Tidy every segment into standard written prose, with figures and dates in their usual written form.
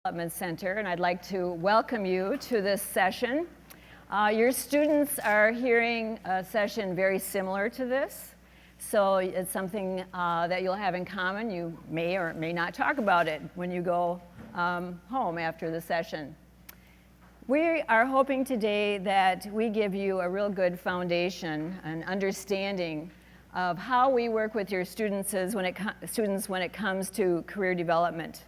Development Center, and I'd like to welcome you to this session. Your students are hearing a session very similar to this, so it's something that you'll have in common. You may or may not talk about it when you go home after the session. We are hoping today that we give you a real good foundation and understanding of how we work with your students when it comes to career development.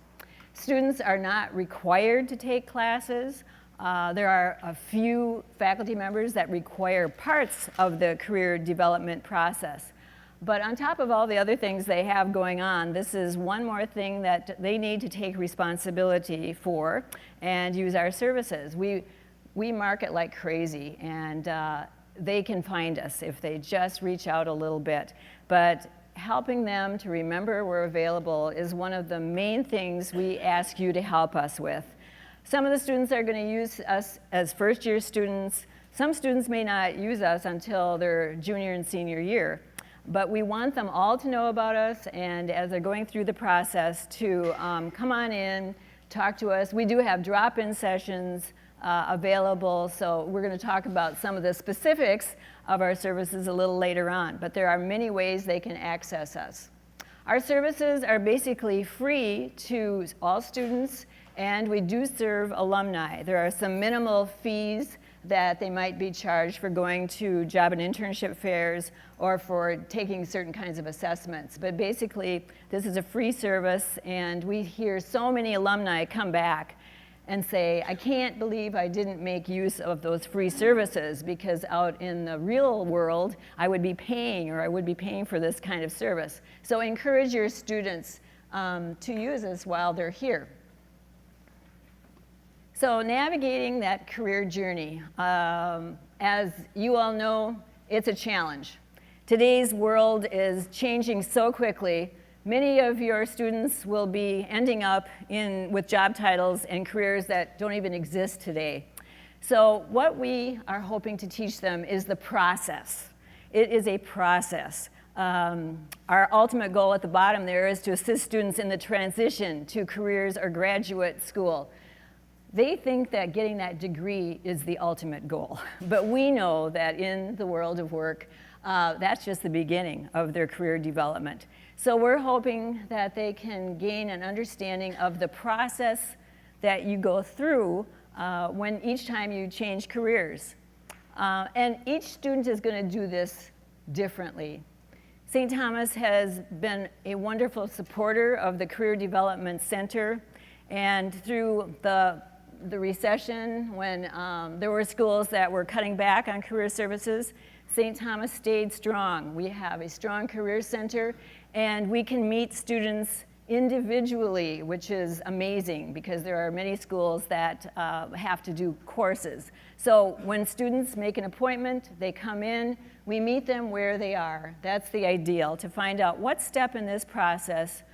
Students are not required to take classes. There are a few faculty members that require parts of the career development process. But on top of all the other things they have going on, this is one more thing that they need to take responsibility for and use our services. We market like crazy, and they can find us if they just reach out a little bit. But helping them to remember we're available is one of the main things we ask you to help us with. Some of the students are going to use us as first-year students. Some students may not use us until their junior and senior year. But we want them all to know about us, and as they're going through the process to come on in, talk to us. We do have drop-in sessions available, so we're going to talk about some of the specifics of our services a little later on, but there are many ways they can access us. Our services are basically free to all students, and we do serve alumni. There are some minimal fees that they might be charged for going to job and internship fairs or for taking certain kinds of assessments. But basically, this is a free service, and we hear so many alumni come back and say, I can't believe I didn't make use of those free services, because out in the real world, I would be paying for this kind of service. So encourage your students to use this while they're here. So navigating that career journey, as you all know, it's a challenge. Today's world is changing so quickly. Many of your students will be ending up with job titles and careers that don't even exist today. So what we are hoping to teach them is the process. It is a process. Our ultimate goal at the bottom there is to assist students in the transition to careers or graduate school. They think that getting that degree is the ultimate goal, but we know that in the world of work, that's just the beginning of their career development. So we're hoping that they can gain an understanding of the process that you go through when each time you change careers. And each student is going to do this differently. St. Thomas has been a wonderful supporter of the Career Development Center, and through the recession, when there were schools that were cutting back on career services, St. Thomas stayed strong. We have a strong career center, and we can meet students individually, which is amazing because there are many schools that have to do courses. So when students make an appointment, they come in, we meet them where they are. That's the ideal, to find out what step in this process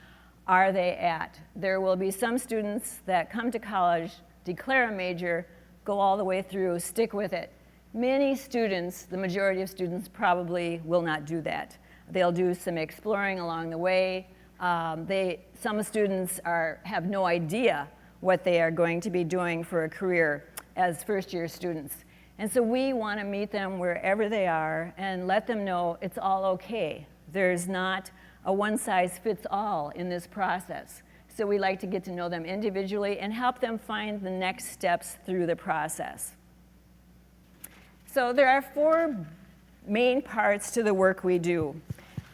are they at. There will be some students that come to college, declare a major, go all the way through, stick with it. Many students, the majority of students, probably will not do that. They'll do some exploring along the way. Some students have no idea what they are going to be doing for a career as first-year students. And so we want to meet them wherever they are and let them know it's all okay. There's not a one-size-fits-all in this process. So we like to get to know them individually and help them find the next steps through the process. So there are 4 main parts to the work we do.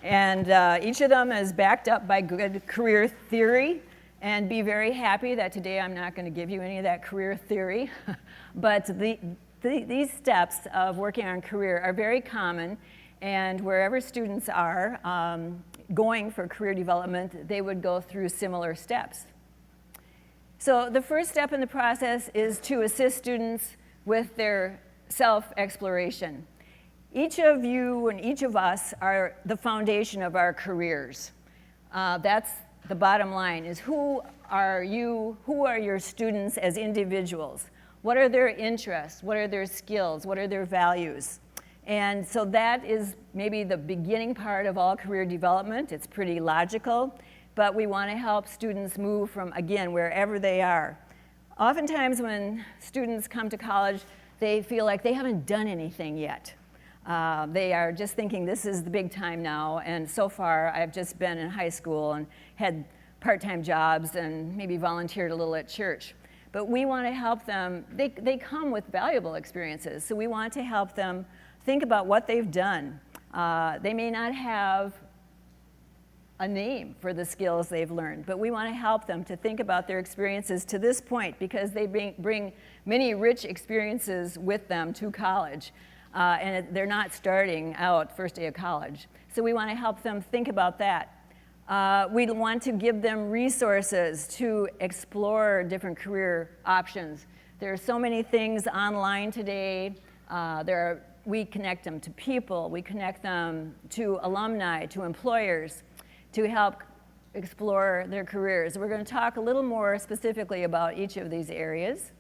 And each of them is backed up by good career theory. And be very happy that today I'm not going to give you any of that career theory. But these steps of working on career are very common. And wherever students are going for career development, they would go through similar steps. So the first step in the process is to assist students with their self-exploration. Each of you and each of us are the foundation of our careers. That's the bottom line, is who are you, who are your students as individuals? What are their interests? What are their skills? What are their values? And so that is maybe the beginning part of all career development. It's pretty logical, but we want to help students move from, again, wherever they are. Oftentimes when students come to college, they feel like they haven't done anything yet. They are just thinking this is the big time now, and so far I've just been in high school and had part-time jobs and maybe volunteered a little at church. But we want to help them. They come with valuable experiences, so we want to help them think about what they've done. They may not have a name for the skills they've learned, but we want to help them to think about their experiences to this point, because they bring many rich experiences with them to college, and they're not starting out first day of college. So we want to help them think about that. We want to give them resources to explore different career options. There are so many things online today. We connect them to people, we connect them to alumni, to employers, to help explore their careers. We're going to talk a little more specifically about each of these areas.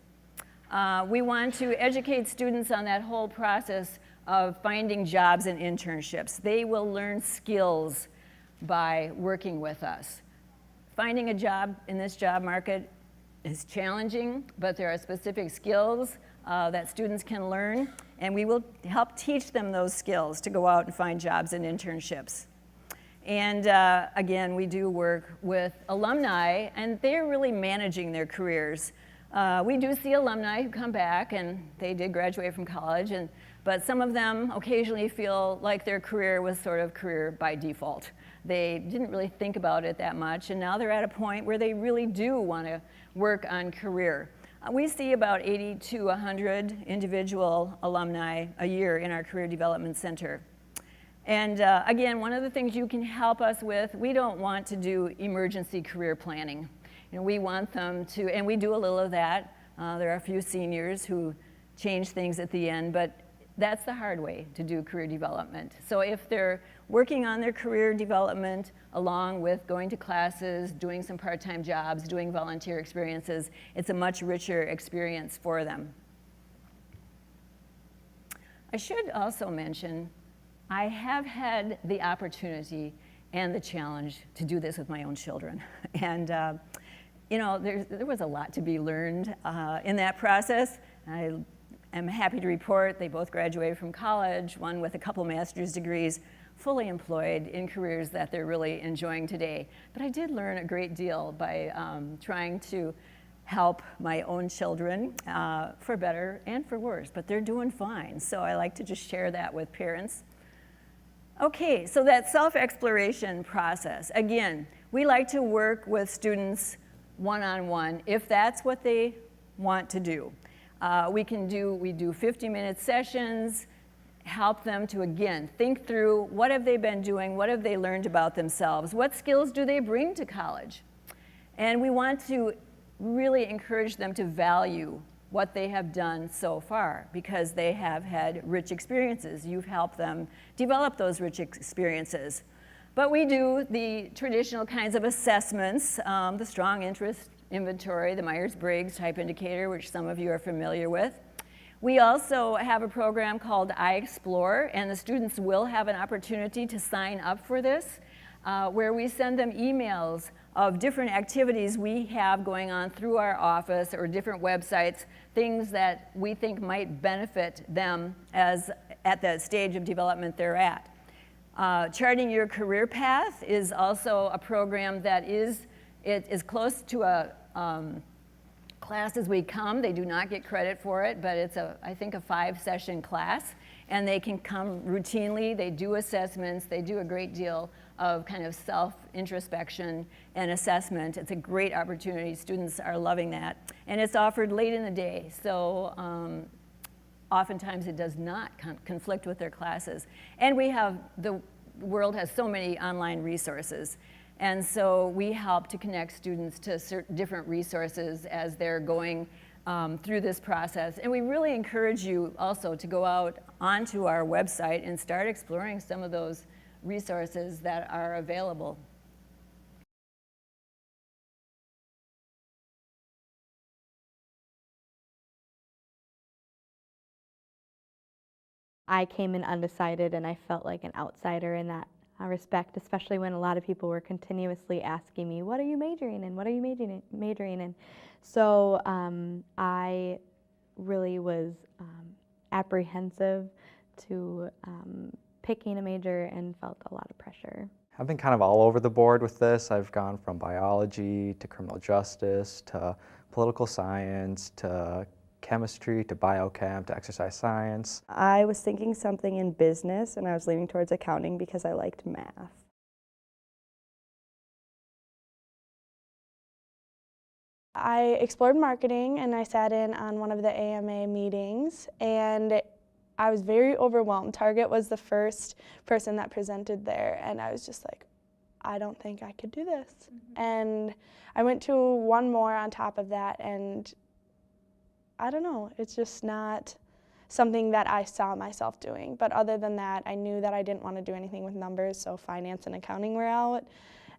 We want to educate students on that whole process of finding jobs and internships. They will learn skills by working with us. Finding a job in this job market is challenging, but there are specific skills that students can learn, and we will help teach them those skills to go out and find jobs and internships. And again, we do work with alumni, and they're really managing their careers. We do see alumni who come back, and they did graduate from college, but some of them occasionally feel like their career was sort of career by default. They didn't really think about it that much, and now they're at a point where they really do want to work on career. We see about 80 to 100 individual alumni a year in our Career Development Center. And again, one of the things you can help us with, we don't want to do emergency career planning. You know, we want them to, and we do a little of that. There are a few seniors who change things at the end, but that's the hard way to do career development. So if they're working on their career development along with going to classes, doing some part-time jobs, doing volunteer experiences, it's a much richer experience for them. I should also mention, I have had the opportunity and the challenge to do this with my own children. And you know, there was a lot to be learned in that process. I'm happy to report they both graduated from college, one with a couple master's degrees, fully employed in careers that they're really enjoying today. But I did learn a great deal by trying to help my own children for better and for worse, but they're doing fine. So I like to just share that with parents. Okay, so that self-exploration process. Again, we like to work with students one-on-one if that's what they want to do. We do 50-minute sessions, help them to, again, think through what have they been doing, what have they learned about themselves, what skills do they bring to college? And we want to really encourage them to value what they have done so far, because they have had rich experiences. You've helped them develop those rich experiences. But we do the traditional kinds of assessments, the strong interest inventory, the Myers-Briggs type indicator, which some of you are familiar with. We also have a program called iExplore, and the students will have an opportunity to sign up for this, where we send them emails of different activities we have going on through our office or different websites, things that we think might benefit them at that stage of development they're at. Charting Your Career Path is also a program that is close to a class as we come. They do not get credit for it, but it's I think a 5-session class, and they can come routinely. They do assessments. They do a great deal of kind of self-introspection and assessment. It's a great opportunity. Students are loving that. And it's offered late in the day, so oftentimes it does not conflict with their classes. And the world has so many online resources. And so we help to connect students to different resources as they're going through this process. And we really encourage you also to go out onto our website and start exploring some of those resources that are available. I came in undecided, and I felt like an outsider in that respect, especially when a lot of people were continuously asking me, what are you majoring in? What are you majoring in? So I really was apprehensive to picking a major and felt a lot of pressure. I've been kind of all over the board with this. I've gone from biology to criminal justice to political science to chemistry to biochem to exercise science. I was thinking something in business, and I was leaning towards accounting because I liked math. I explored marketing and I sat in on one of the AMA meetings and I was very overwhelmed. Target was the first person that presented there and I was just like, I don't think I could do this. And I went to one more on top of that and I don't know, it's just not something that I saw myself doing. But other than that, I knew that I didn't want to do anything with numbers, so finance and accounting were out.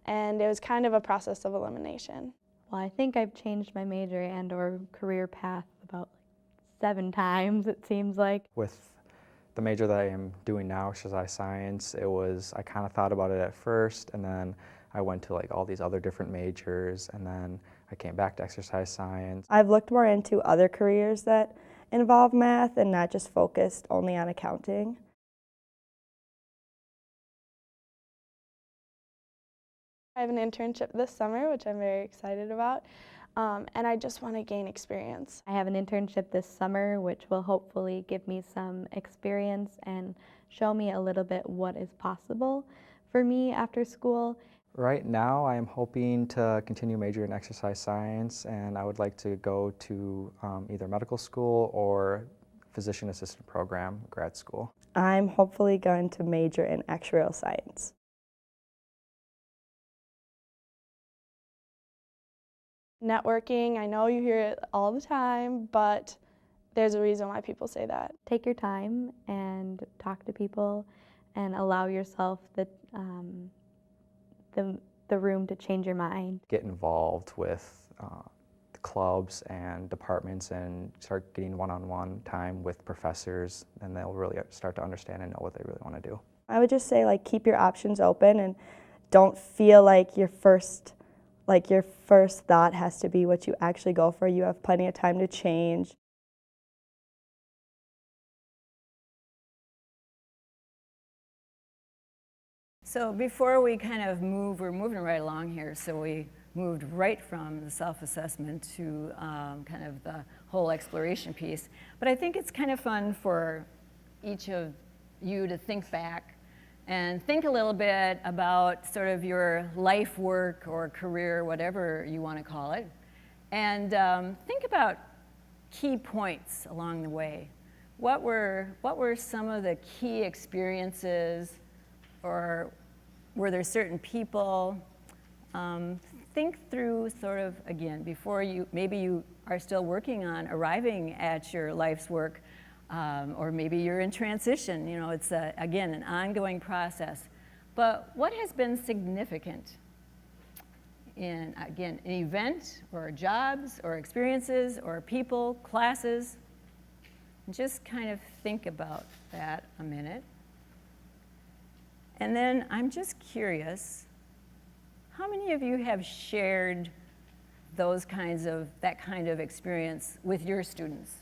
And it was kind of a process of elimination. Well, I think I've changed my major and or career path about 7 times, it seems like. With the major that I am doing now, exercise science, I kind of thought about it at first, and then I went to like all these other different majors, and then I came back to exercise science. I've looked more into other careers that involve math and not just focused only on accounting. I have an internship this summer, which I'm very excited about, and I just want to gain experience. I have an internship this summer, which will hopefully give me some experience and show me a little bit what is possible for me after school. Right now, I am hoping to continue majoring in exercise science, and I would like to go to either medical school or physician assistant program, grad school. I'm hopefully going to major in actuarial science. Networking, I know you hear it all the time, but there's a reason why people say that. Take your time and talk to people and allow yourself the room to change your mind. Get involved with the clubs and departments and start getting one-on-one time with professors, and they'll really start to understand and know what they really want to do. I would just say, like, keep your options open and don't feel like your first thought has to be what you actually go for. You have plenty of time to change. So before we kind of move, we're moving right along here, so we moved right from the self-assessment to kind of the whole exploration piece. But I think it's kind of fun for each of you to think back and think a little bit about sort of your life work or career, whatever you want to call it, and think about key points along the way. What were some of the key experiences, or were there certain people? Think through sort of, again, before maybe you are still working on arriving at your life's work, or maybe you're in transition. You know, it's, again, an ongoing process. But what has been significant in, again, an event or jobs or experiences or people, classes? Just kind of think about that a minute. And then I'm just curious, how many of you have shared that kind of experience with your students?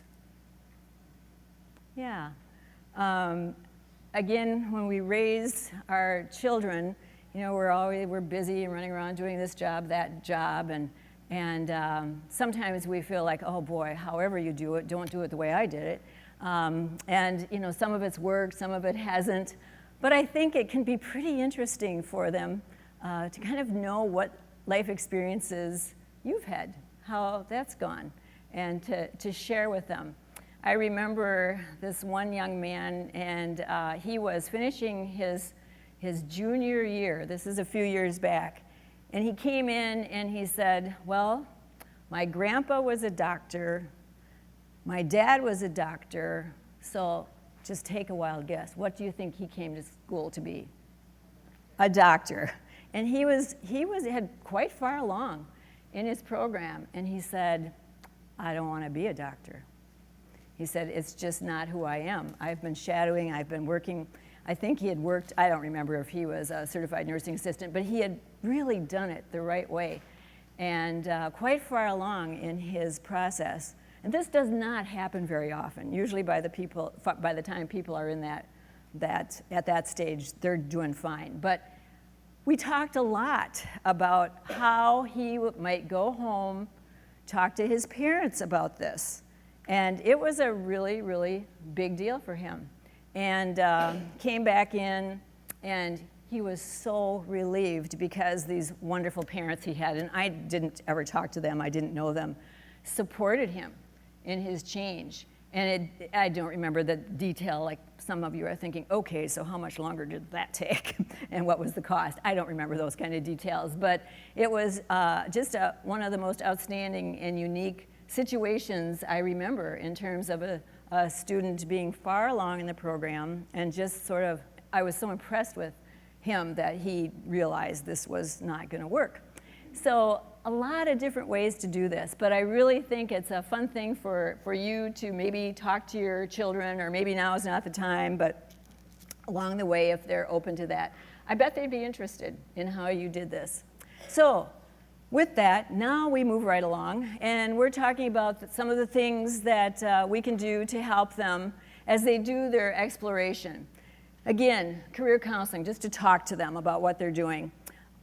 Yeah. Again, when we raise our children, you know, we're busy and running around doing this job, that job, and sometimes we feel like, oh boy, however you do it, don't do it the way I did it. And you know, some of it's worked, some of it hasn't. But I think it can be pretty interesting for them to kind of know what life experiences you've had, how that's gone, and to share with them. I remember this one young man, and he was finishing his junior year. This is a few years back. And he came in and he said, well, my grandpa was a doctor, my dad was a doctor, so just take a wild guess. What do you think he came to school to be? A doctor. And he had quite far along in his program, and he said, I don't want to be a doctor. He said, it's just not who I am. I've been shadowing, I've been working. I think he had worked, I don't remember if he was a certified nursing assistant, but he had really done it the right way. and quite far along in his process. And this does not happen very often. Usually by the time people are in at that stage, they're doing fine. But we talked a lot about how he might go home, talk to his parents about this. And it was a really, really big deal for him. And came back in, and he was so relieved because these wonderful parents he had, and I didn't ever talk to them, I didn't know them, supported him in his change. And I don't remember the detail, like some of you are thinking, okay, so how much longer did that take? And what was the cost? I don't remember those kind of details, but it was just one of the most outstanding and unique situations I remember in terms of a student being far along in the program, and just sort of, I was so impressed with him that he realized this was not going to work. So a lot of different ways to do this, but I really think it's a fun thing for you to maybe talk to your children, or maybe now is not the time, but along the way, if they're open to that, I bet they'd be interested in how you did this. So with that, now we move right along, and we're talking about some of the things that we can do to help them as they do their exploration. Again, career counseling, just to talk to them about what they're doing.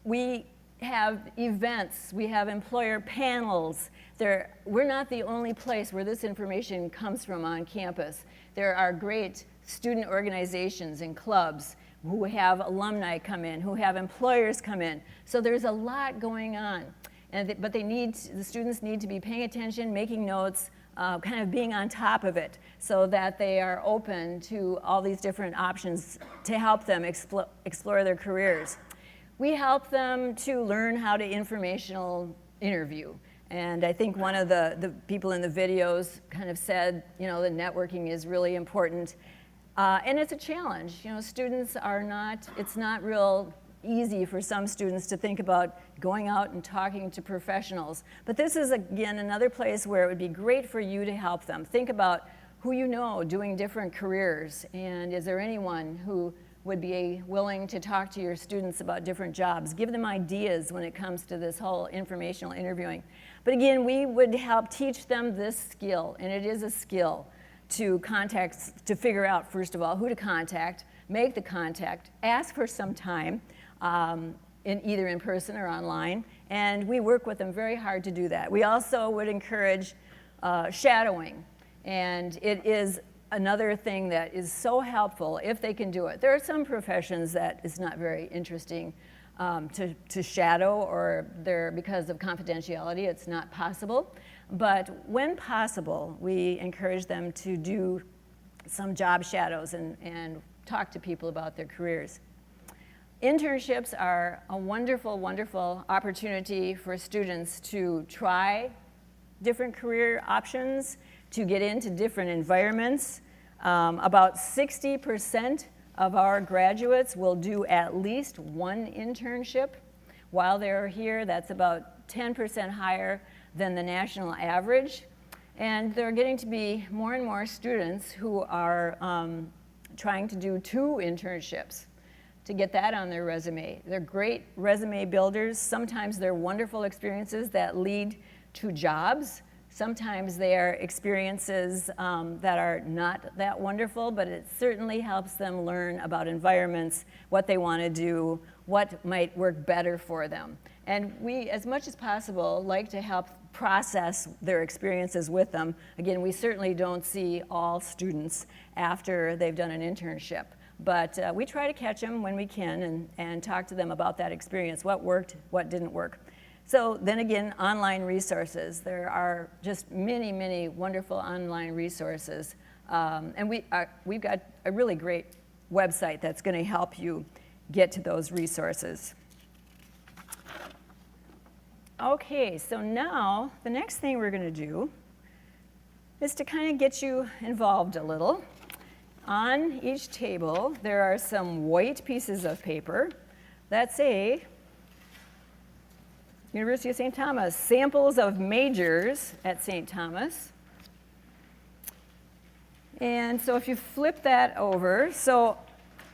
We have events, we have employer panels. We're not the only place where this information comes from on campus. There are great student organizations and clubs who have alumni come in, who have employers come in. So there's a lot going on. But the students need to be paying attention, making notes, kind of being on top of it, so that they are open to all these different options to help them explore their careers. We help them to learn how to informational interview. And I think one of the people in the videos kind of said, the networking is really important. And it's a challenge. Students it's not real easy for some students to think about going out and talking to professionals. But this is, again, another place where it would be great for you to help them. Think about who you know doing different careers, and is there anyone who would be willing to talk to your students about different jobs. Give them ideas when it comes to this whole informational interviewing. But again, we would help teach them this skill, and it is a skill to figure out, first of all, who to contact, make the contact, ask for some time, either in person or online, and we work with them very hard to do that. We also would encourage shadowing, and it is another thing that is so helpful if they can do it. There are some professions that is not very interesting to shadow, or because of confidentiality, it's not possible. But when possible, we encourage them to do some job shadows and talk to people about their careers. Internships are a wonderful, wonderful opportunity for students to try different career options, to get into different environments. About 60% of our graduates will do at least one internship while they're here. That's about 10% higher than the national average. And there are getting to be more and more students who are trying to do 2 internships to get that on their resume. They're great resume builders. Sometimes they're wonderful experiences that lead to jobs. Sometimes they are experiences that are not that wonderful, but it certainly helps them learn about environments, what they want to do, what might work better for them. And we, as much as possible, like to help process their experiences with them. Again, we certainly don't see all students after they've done an internship, but we try to catch them when we can and talk to them about that experience, what worked, what didn't work. So then again, online resources. There are just many, many wonderful online resources. And we've got a really great website that's going to help you get to those resources. Okay, so now the next thing we're going to do is to kind of get you involved a little. On each table, there are some white pieces of paper that say University of St. Thomas, samples of majors at St. Thomas. And so if you flip that over, so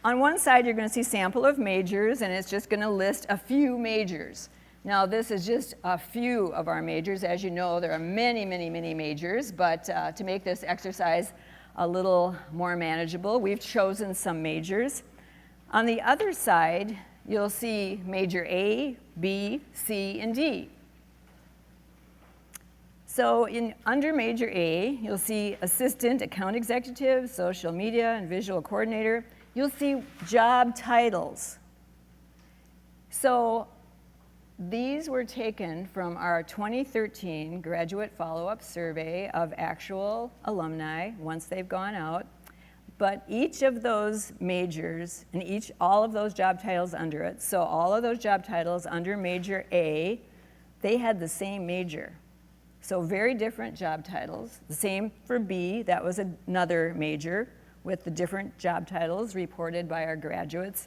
on one side you're going to see sample of majors, and it's just going to list a few majors. Now, this is just a few of our majors. As you know, there are many, many, many majors, but to make this exercise a little more manageable, we've chosen some majors. On the other side, you'll see major A, B, C, and D. So under major A, you'll see assistant, account executive, social media, and visual coordinator. You'll see job titles. So these were taken from our 2013 graduate follow-up survey of actual alumni once they've gone out. But each of those majors and all of those job titles under it, so all of those job titles under major A, they had the same major. So very different job titles. The same for B, that was another major with the different job titles reported by our graduates,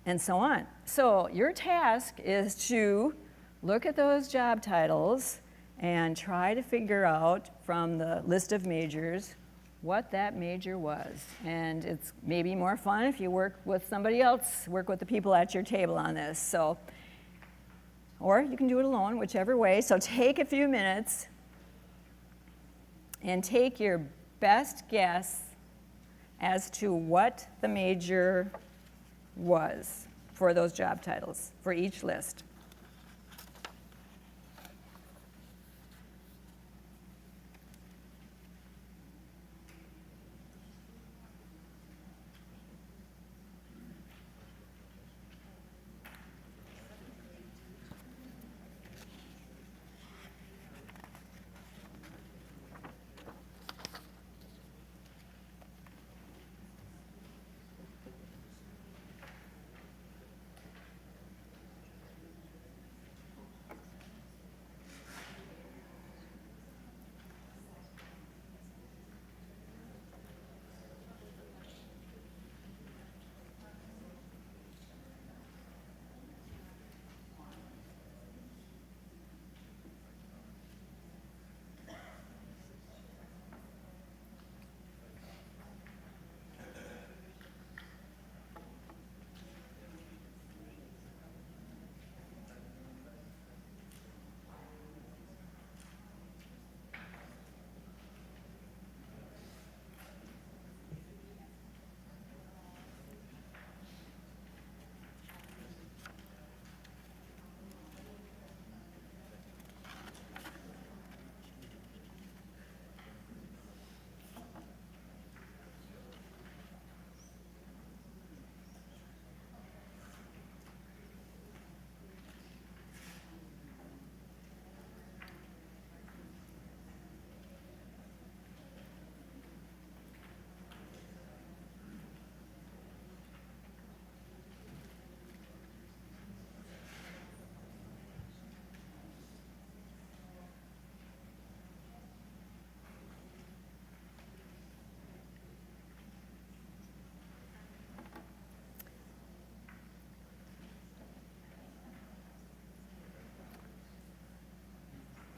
and so on. So your task is to look at those job titles and try to figure out from the list of majors what that major was. And it's maybe more fun if you work with somebody else, work with the people at your table on this. So, or you can do it alone, whichever way. So take a few minutes and take your best guess as to what the major was for those job titles, for each list.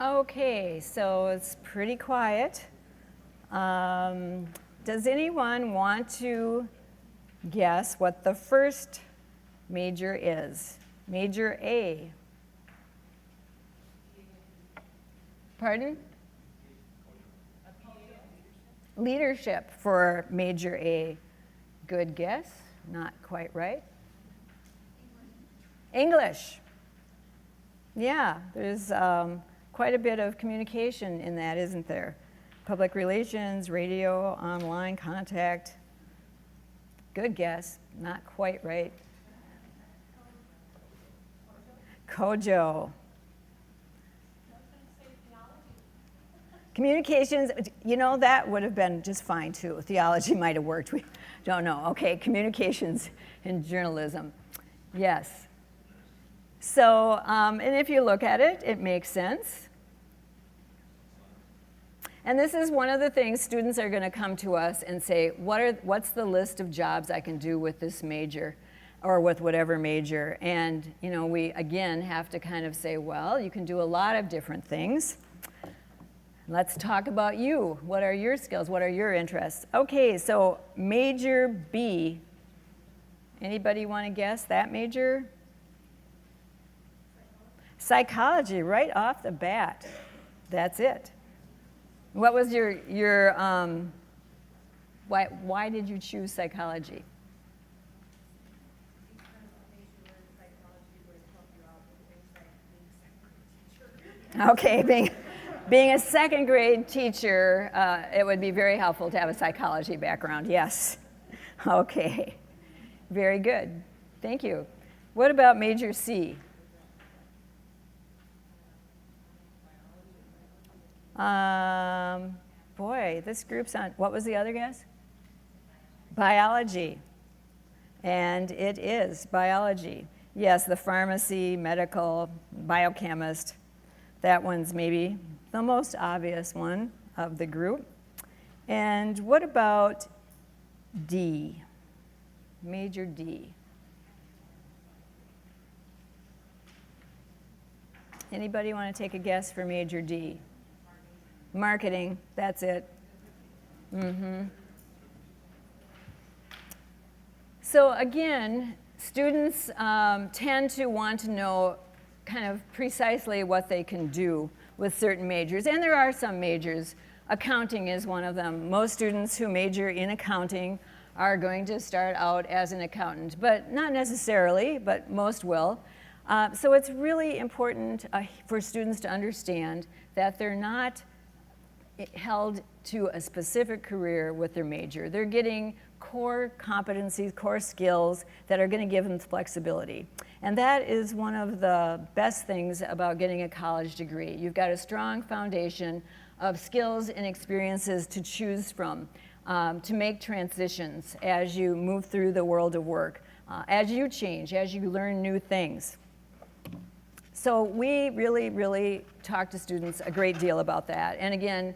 Okay, so it's pretty quiet. Does anyone want to guess what the first major is? Major A. Pardon? Leadership for major A. Good guess, not quite right. English. Yeah, there's quite a bit of communication in that, isn't there? Public relations, radio, online, contact. Good guess, not quite right. Kojo. Communications, you know, that would have been just fine too. Theology might have worked, we don't know. Okay, communications and journalism, yes. So, and if you look at it, it makes sense. And this is one of the things students are going to come to us and say, what's the list of jobs I can do with this major or with whatever major? And, you know, we again have to kind of say, well, you can do a lot of different things. Let's talk about you. What are your skills? What are your interests? Okay, so major B. Anybody want to guess that major? Psychology, right off the bat. That's it. What was your why did you choose psychology? Okay, being a second grade teacher, it would be very helpful to have a psychology background, yes. Okay, very good. Thank you. What about major C? Boy, this group's on, what was the other guess? Biology. And it is biology. Yes, the pharmacy, medical, biochemist. That one's maybe the most obvious one of the group. And what about D? Major D. Anybody want to take a guess for major D? Marketing, that's it. So again, students tend to want to know kind of precisely what they can do with certain majors. And there are some majors. Accounting is one of them. Most students who major in accounting are going to start out as an accountant, but not necessarily, but most will. So it's really important for students to understand that they're not held to a specific career with their major. They're getting core competencies, core skills that are going to give them flexibility. And that is one of the best things about getting a college degree. You've got a strong foundation of skills and experiences to choose from, to make transitions as you move through the world of work, as you change, as you learn new things. So we really, really talk to students a great deal about that. And again,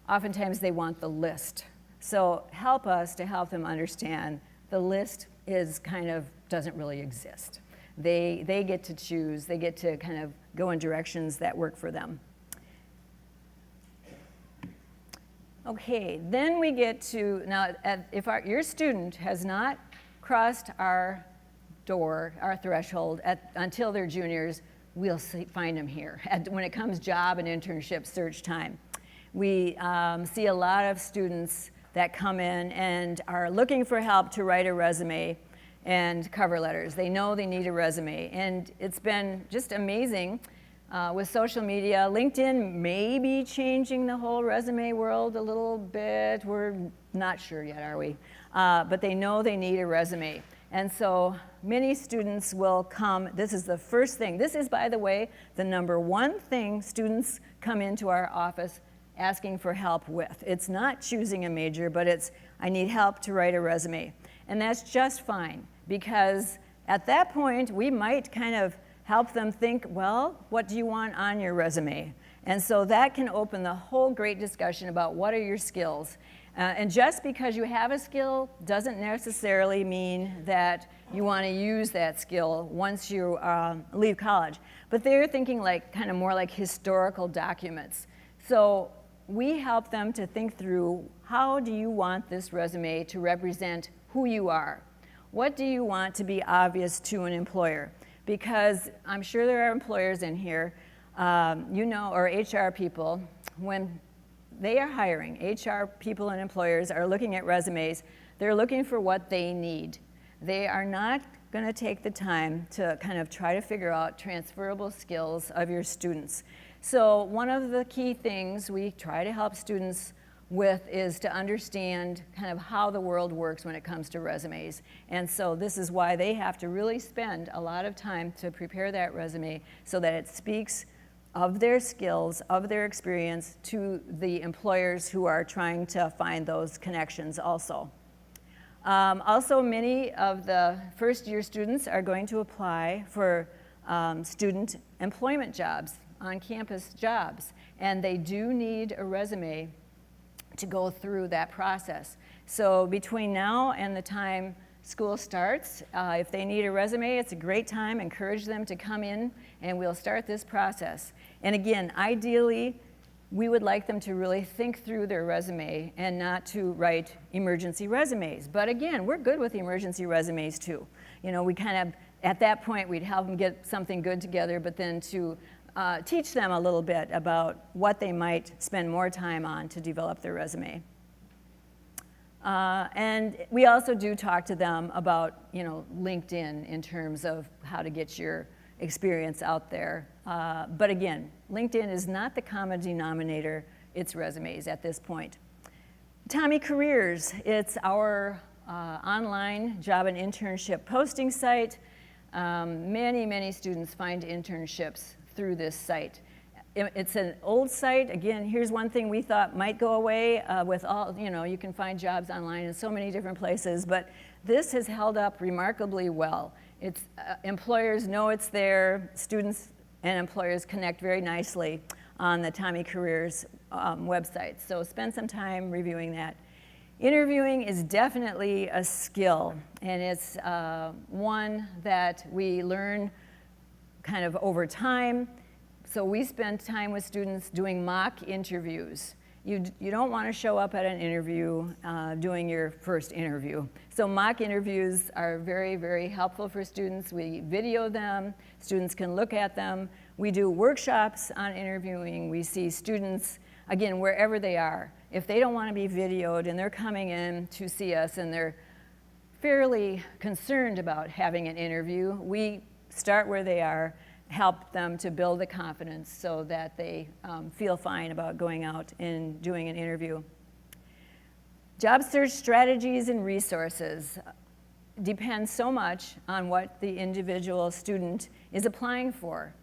oftentimes they want the list. So help us to help them understand the list is kind of doesn't really exist. They get to choose, they get to kind of go in directions that work for them. Okay, then we get to, now if your student has not crossed our door, our threshold until they're juniors, we'll find them here when it comes job and internship search time. We see a lot of students that come in and are looking for help to write a resume and cover letters. They know they need a resume, and it's been just amazing with social media. LinkedIn may be changing the whole resume world a little bit. We're not sure yet, are we? But they know they need a resume. And so many students will come. This is the first thing. This is, by the way, the number one thing students come into our office asking for help with. It's not choosing a major, but it's, I need help to write a resume. And that's just fine, because at that point, we might kind of help them think, well, what do you want on your resume? And so that can open the whole great discussion about what are your skills. And just because you have a skill doesn't necessarily mean that you want to use that skill once you leave college. But they're thinking like kind of more like historical documents. So we help them to think through, how do you want this resume to represent who you are? What do you want to be obvious to an employer? Because I'm sure there are employers in here, you know, or HR people, when they are hiring, HR people and employers are looking at resumes, they're looking for what they need. They are not going to take the time to kind of try to figure out transferable skills of your students. So one of the key things we try to help students with is to understand kind of how the world works when it comes to resumes. And so this is why they have to really spend a lot of time to prepare that resume so that it speaks of their skills, of their experience to the employers who are trying to find those connections also. Also, many of the first-year students are going to apply for student employment jobs, on-campus jobs, and they do need a resume to go through that process. So between now and the time school starts, if they need a resume, it's a great time. Encourage them to come in, and we'll start this process. And again, ideally, we would like them to really think through their resume and not to write emergency resumes. But again, we're good with emergency resumes too. You know, we kind of at that point, we'd help them get something good together, but then to teach them a little bit about what they might spend more time on to develop their resume. And we also do talk to them about, LinkedIn in terms of how to get your experience out there. But again, LinkedIn is not the common denominator, it's resumes at this point. Tommy Careers, it's our online job and internship posting site. Many students find internships through this site. It's an old site. Again, here's one thing we thought might go away with all, you can find jobs online in so many different places, but this has held up remarkably well. It's, employers know it's there. Students and employers connect very nicely on the Tommy Careers website. So spend some time reviewing that. Interviewing is definitely a skill, and it's one that we learn kind of over time. So we spend time with students doing mock interviews. You don't want to show up at an interview doing your first interview. So mock interviews are very helpful for students. We video them. Students can look at them. We do workshops on interviewing. We see students, again, wherever they are. If they don't want to be videoed and they're coming in to see us and they're fairly concerned about having an interview, we start where they are, help them to build the confidence so that they feel fine about going out and doing an interview. Job search strategies and resources depend so much on what the individual student is applying for.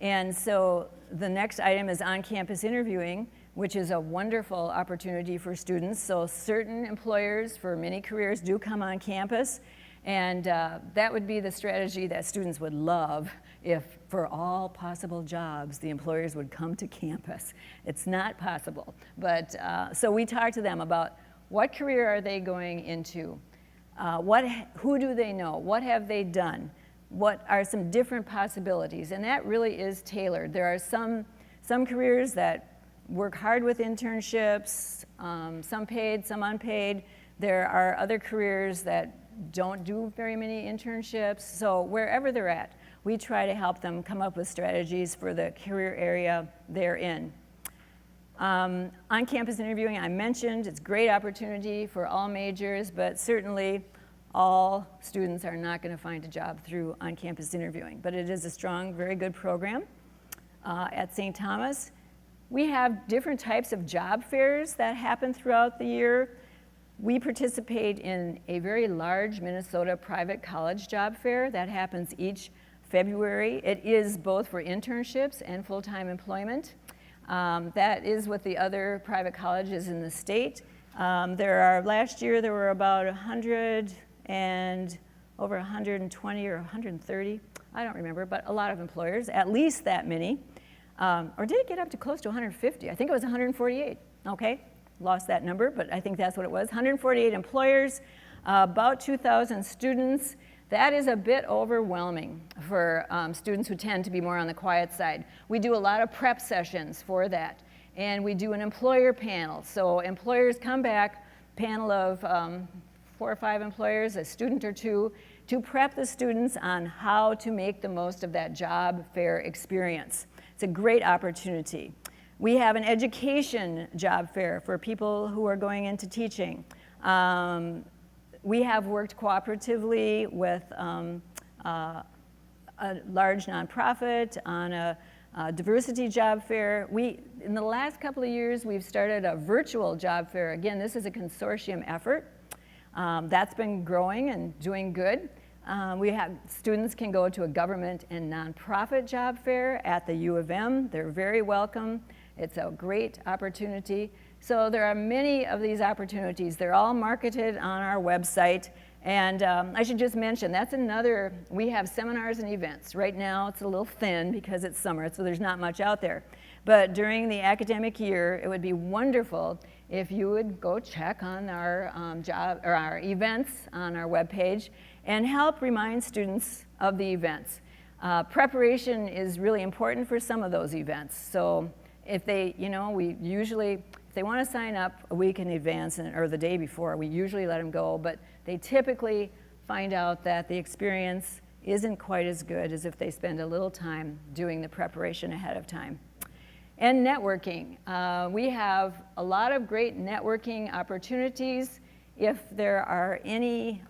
And so the next item is on-campus interviewing, which is a wonderful opportunity for students. So certain employers for many careers do come on campus, and that would be the strategy that students would love if for all possible jobs the employers would come to campus. It's not possible, but so we talk to them about what career are they going into, who do they know, what have they done, what are some different possibilities, and that really is tailored. There are some careers that work hard with internships, some paid, some unpaid. There are other careers that don't do very many internships. So wherever they're at, we try to help them come up with strategies for the career area they're in. On-campus interviewing, I mentioned, it's a great opportunity for all majors, but certainly all students are not going to find a job through on-campus interviewing. But it is a strong, very good program at St. Thomas. We have different types of job fairs that happen throughout the year. We participate in a very large Minnesota private college job fair that happens each February. It is both for internships and full-time employment. That is with the other private colleges in the state. Last year there were about 100 and over 120 or 130, I don't remember, but a lot of employers, at least that many. Or did it get up to close to 150? I think it was 148, okay? Lost that number, but I think that's what it was. 148 employers, about 2,000 students. That is a bit overwhelming for students who tend to be more on the quiet side. We do a lot of prep sessions for that, and we do an employer panel. So employers come back, panel of 4 or 5 employers, a student or two, to prep the students on how to make the most of that job fair experience. It's a great opportunity. We have an education job fair for people who are going into teaching. We have worked cooperatively with a large nonprofit on a diversity job fair. In the last couple of years, we've started a virtual job fair. Again, this is a consortium effort. That's been growing and doing good. Students can go to a government and nonprofit job fair at the U of M. They're very welcome. It's a great opportunity. So there are many of these opportunities. They're all marketed on our website. And I should just mention, we have seminars and events. Right now it's a little thin because it's summer, so there's not much out there. But during the academic year, it would be wonderful if you would go check on our our events on our webpage and help remind students of the events. Preparation is really important for some of those events. So if they, if they want to sign up a week in advance or the day before, we usually let them go, but they typically find out that the experience isn't quite as good as if they spend a little time doing the preparation ahead of time. And networking. We have a lot of great networking opportunities. If there are any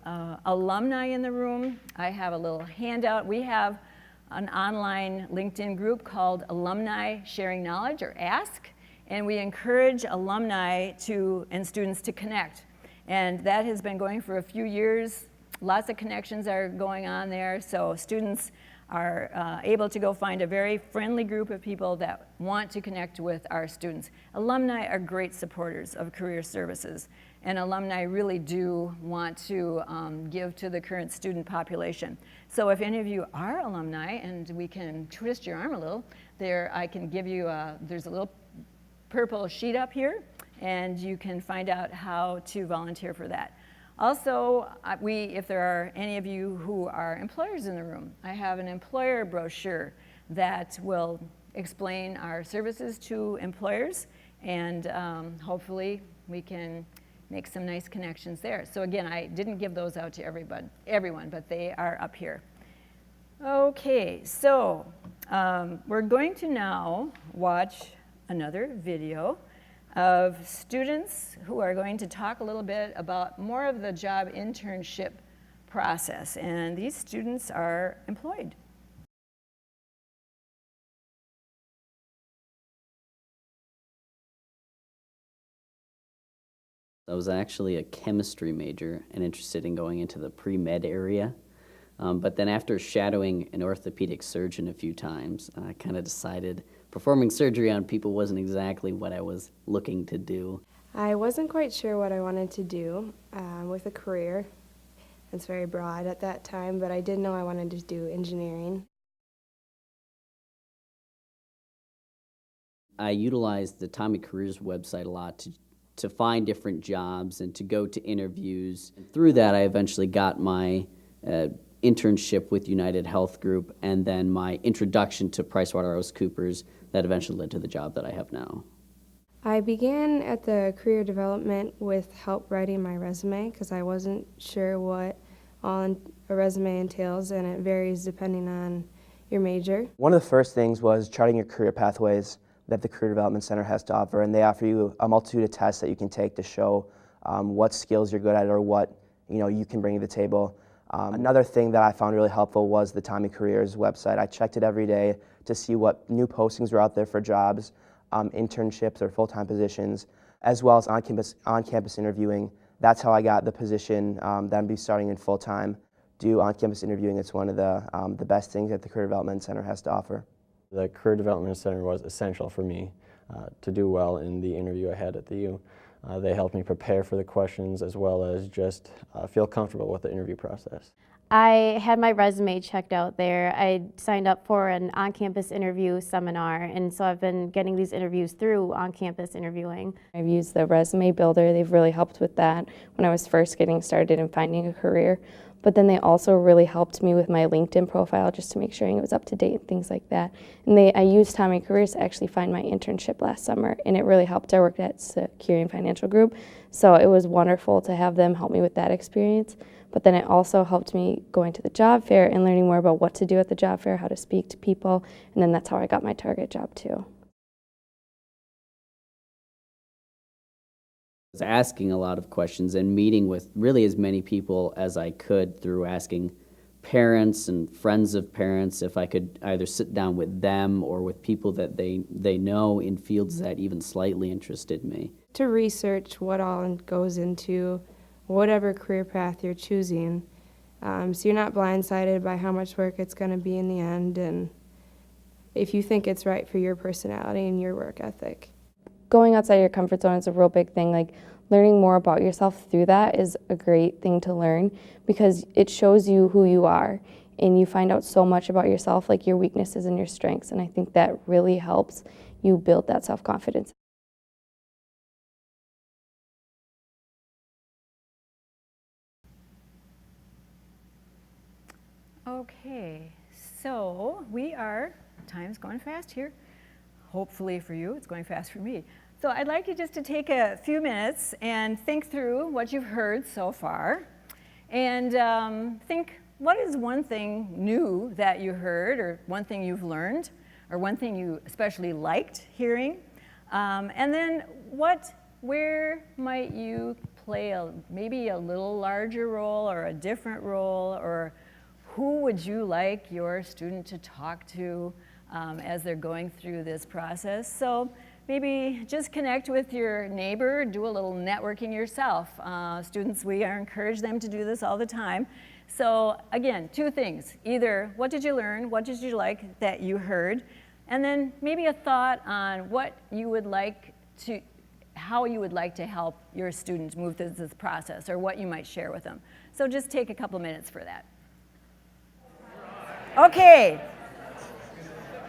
alumni in the room, I have a little handout. We have an online LinkedIn group called Alumni Sharing Knowledge, or ASK, and we encourage alumni and students to connect. And that has been going for a few years. Lots of connections are going on there, so students are able to go find a very friendly group of people that want to connect with our students. Alumni are great supporters of career services, and alumni really do want to give to the current student population. So if any of you are alumni, and we can twist your arm a little, I can give you, there's a little purple sheet up here, and you can find out how to volunteer for that. Also, if there are any of you who are employers in the room, I have an employer brochure that will explain our services to employers, and hopefully we can make some nice connections there. So again, I didn't give those out to everyone, but they are up here. Okay, so we're going to now watch another video of students who are going to talk a little bit about more of the job internship process. And these students are employed. I was actually a chemistry major and interested in going into the pre-med area. But then after shadowing an orthopedic surgeon a few times, I kind of decided performing surgery on people wasn't exactly what I was looking to do. I wasn't quite sure what I wanted to do with a career. It's very broad at that time, but I did know I wanted to do engineering. I utilized the Tommy Careers website a lot to find different jobs and to go to interviews. And through that, I eventually got my internship with United Health Group and then my introduction to PricewaterhouseCoopers that eventually led to the job that I have now. I began at the career development with help writing my resume because I wasn't sure what all a resume entails, and it varies depending on your major. One of the first things was charting your career pathways that the Career Development Center has to offer, and they offer you a multitude of tests that you can take to show what skills you're good at or what you can bring to the table. Another thing that I found really helpful was the Tommy Careers website. I checked it every day to see what new postings were out there for jobs, internships or full-time positions, as well as on-campus interviewing. That's how I got the position that I'm going to be starting in full-time. Do on-campus interviewing. It's one of the best things that the Career Development Center has to offer. The Career Development Center was essential for me to do well in the interview I had at the U. They helped me prepare for the questions as well as just feel comfortable with the interview process. I had my resume checked out there. I signed up for an on-campus interview seminar, and so I've been getting these interviews through on-campus interviewing. I've used the resume builder. They've really helped with that when I was first getting started and finding a career. But then they also really helped me with my LinkedIn profile just to make sure it was up to date and things like that. And I used Tommy Careers to actually find my internship last summer, and it really helped. I worked at Securian Financial Group, so it was wonderful to have them help me with that experience. But then it also helped me going to the job fair and learning more about what to do at the job fair, how to speak to people, and then that's how I got my target job too. I was asking a lot of questions and meeting with really as many people as I could through asking parents and friends of parents if I could either sit down with them or with people that they know in fields that even slightly interested me. To research what all goes into whatever career path you're choosing, so you're not blindsided by how much work it's going to be in the end, and if you think it's right for your personality and your work ethic. Going outside your comfort zone is a real big thing. Like, learning more about yourself through that is a great thing to learn because it shows you who you are and you find out so much about yourself, like your weaknesses and your strengths, and I think that really helps you build that self-confidence. Okay, so time's going fast here. Hopefully for you, it's going fast for me. So I'd like you just to take a few minutes and think through what you've heard so far and think what is one thing new that you heard, or one thing you've learned, or one thing you especially liked hearing? And then where might you play maybe a little larger role or a different role, or who would you like your student to talk to as they're going through this process? So maybe just connect with your neighbor, do a little networking yourself. Students, we encourage them to do this all the time. So again, two things. Either what did you learn, what did you like that you heard, and then maybe a thought on what you would like to, how you would like to help your students move through this process, or what you might share with them. So just take a couple minutes for that. Okay,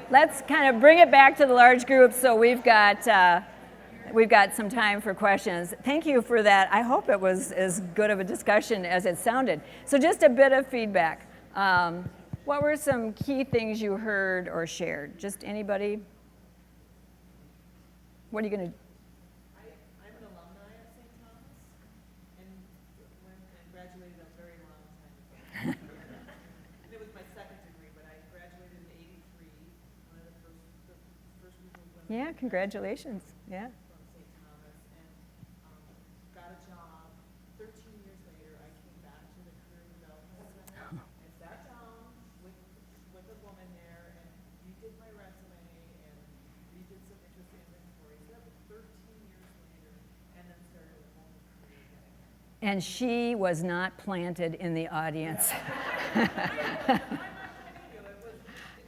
let's kind of bring it back to the large group. So we've got some time for questions. Thank you for that. I hope it was as good of a discussion as it sounded. So just a bit of feedback. What were some key things you heard or shared? Just anybody? What are you going to? I'm an alumni of St. Thomas, and graduated a very long time ago. And it was my second degree, but I graduated in '83, one of the first group of women. Yeah, congratulations. Yeah. From St. Thomas, and got a job. 13 years later, I came back to the Career Development Center and sat down with a woman there and redid my resume and redid some interest inventory. So that was 13 years later, and then started a whole new career again. And she was not planted in the audience.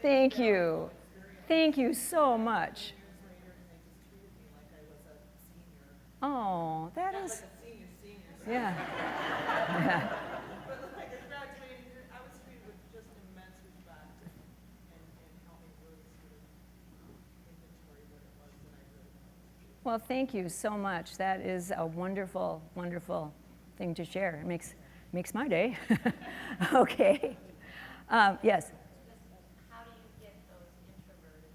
Thank you. Thank you so much. Oh, that is. Like a senior. Yeah. Yeah. But like I graduated, I was treated with just immense respect and helped me really sort of inventory what it was that I really wanted to do. Well, thank you so much. That is a wonderful, wonderful thing to share. It makes my day. Okay. Yes. How do you get those introverted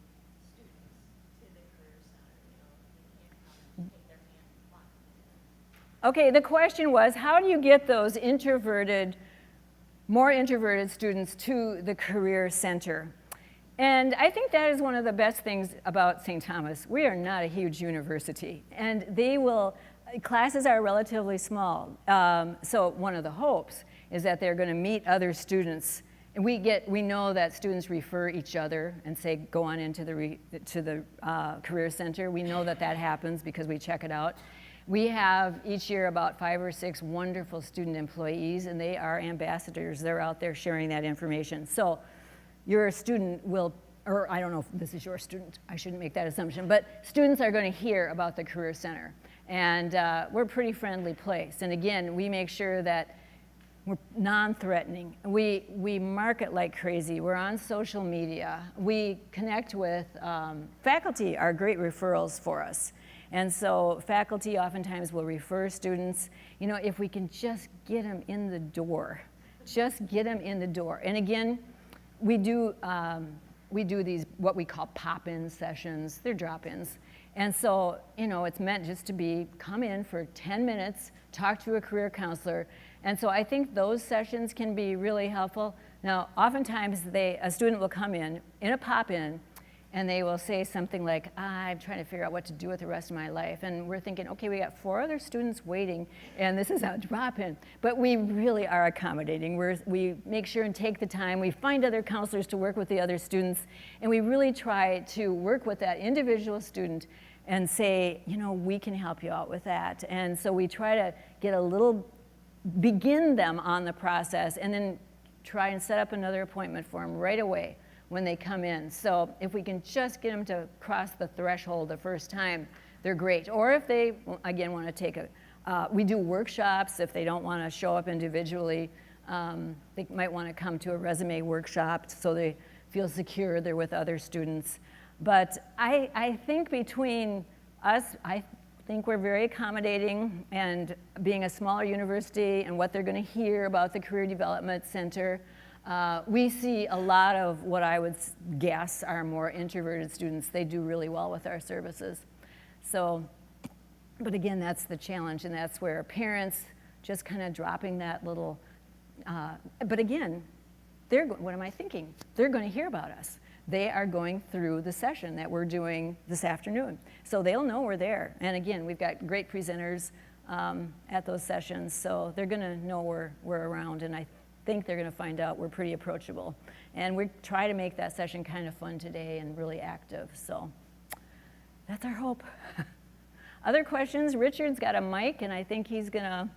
students to the Career Center? They can't come and take their hand and fly. Okay, the question was, how do you get those more introverted students to the Career Center? And I think that is one of the best things about St. Thomas. We are not a huge university, and classes are relatively small. So one of the hopes is that they're going to meet other students. And we know that students refer each other and say, go on into the Career Center. We know that happens because we check it out. We have each year about 5 or 6 wonderful student employees, and they are ambassadors. They're out there sharing that information. So your student will, or I don't know if this is your student, I shouldn't make that assumption, but students are going to hear about the Career Center. And we're a pretty friendly place. And again, we make sure that we're non-threatening. We market like crazy. We're on social media. We connect with faculty are great referrals for us. And so faculty oftentimes will refer students. You know, if we can just get them in the door, just get them in the door. And again, we do these what we call pop-in sessions. They're drop-ins. And so, you know, it's meant just to come in for 10 minutes, talk to a career counselor. And so I think those sessions can be really helpful. Now, oftentimes a student will come in a pop-in, and they will say something like, I'm trying to figure out what to do with the rest of my life. And we're thinking, okay, we got 4 other students waiting, and this is a drop-in. But we really are accommodating. We make sure and take the time. We find other counselors to work with the other students, and we really try to work with that individual student and say, you know, we can help you out with that. And so we try to begin them on the process, and then try and set up another appointment for them right away when they come in. So if we can just get them to cross the threshold the first time, they're great. Or if they, again, want to take we do workshops. If they don't want to show up individually, they might want to come to a resume workshop so they feel secure they're with other students. But I think between us, I think we're very accommodating, and being a smaller university and what they're going to hear about the Career Development Center, we see a lot of what I would guess are more introverted students. They do really well with our services. So, but again, that's the challenge, and that's where parents just kind of dropping that little, but again, what am I thinking? They're going to hear about us. They are going through the session that we're doing this afternoon. So they'll know we're there. And again, we've got great presenters at those sessions, so they're going to know we're around, and I think they're going to find out we're pretty approachable. And we try to make that session kind of fun today and really active, so that's our hope. Other questions? Richard's got a mic, and I think he's going to,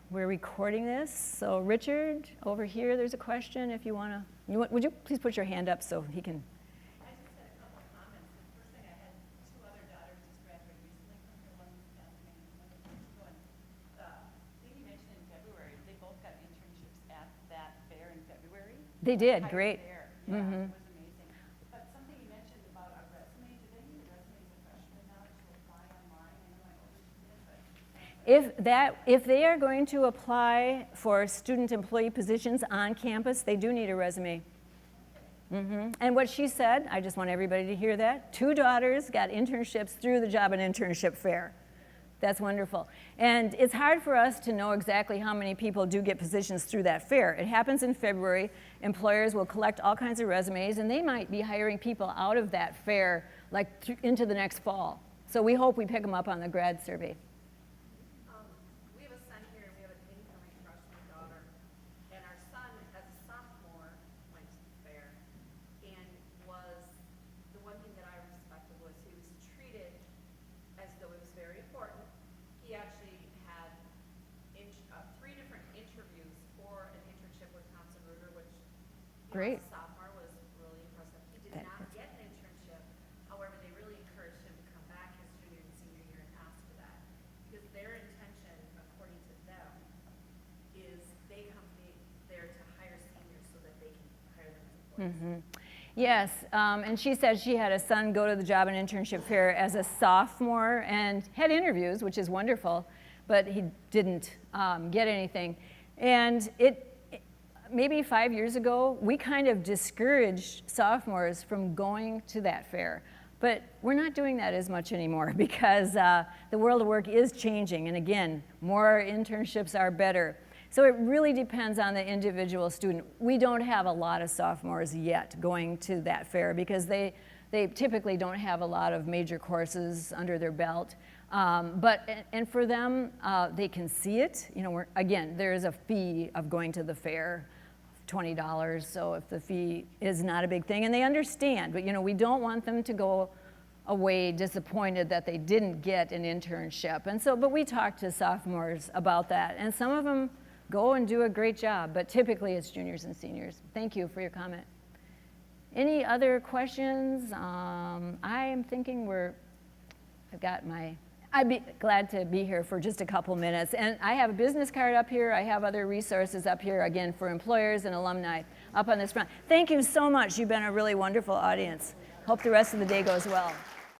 we're recording this. So Richard, over here, there's a question if you want to, would you please put your hand up so he can. I just had a couple of comments. The first thing, I had two other daughters just graduated recently from here. One was fascinating, one was years ago. And I think you mentioned in February, they both got internships at that fair in February. They did, Entire great. fair. Yeah, it was amazing. But something you mentioned about a resume, do they need a resume as a freshman now to apply online? I know my oldest did, but. If they are going to apply for student employee positions on campus, they do need a resume. And what she said, I just want everybody to hear that, 2 daughters got internships through the Job and Internship Fair. That's wonderful. And it's hard for us to know exactly how many people do get positions through that fair. It happens in February. Employers will collect all kinds of resumes, and they might be hiring people out of that fair like into the next fall. So we hope we pick them up on the grad survey. We have a son here, and we have an incoming freshman daughter. And our son, as a sophomore, went to the fair. And the one thing that I respected was he was treated as though it was very important. He actually had 3 different interviews for an internship with Thomson Reuters, which Great. as a sophomore was really impressive. He did not get an internship. However, they really encouraged him to come back his junior and senior year and ask for that. Because their intention, according to them, is they come there to hire seniors so that they can hire them as employees. Yes, and she said she had a son go to the Job and Internship Fair as a sophomore and had interviews, which is wonderful, but he didn't get anything. And maybe 5 years ago, we kind of discouraged sophomores from going to that fair. But we're not doing that as much anymore because the world of work is changing. And again, more internships are better. So it really depends on the individual student. We don't have a lot of sophomores yet going to that fair because they typically don't have a lot of major courses under their belt. And for them, they can see it. You know, again, there is a fee of going to the fair, $20. So if the fee is not a big thing, and they understand, but you know, we don't want them to go away disappointed that they didn't get an internship. And so, but we talk to sophomores about that, and some of them go and do a great job, but typically it's juniors and seniors. Thank you for your comment. Any other questions? I am thinking I'd be glad to be here for just a couple minutes. And I have a business card up here. I have other resources up here, again, for employers and alumni up on this front. Thank you so much. You've been a really wonderful audience. Hope the rest of the day goes well.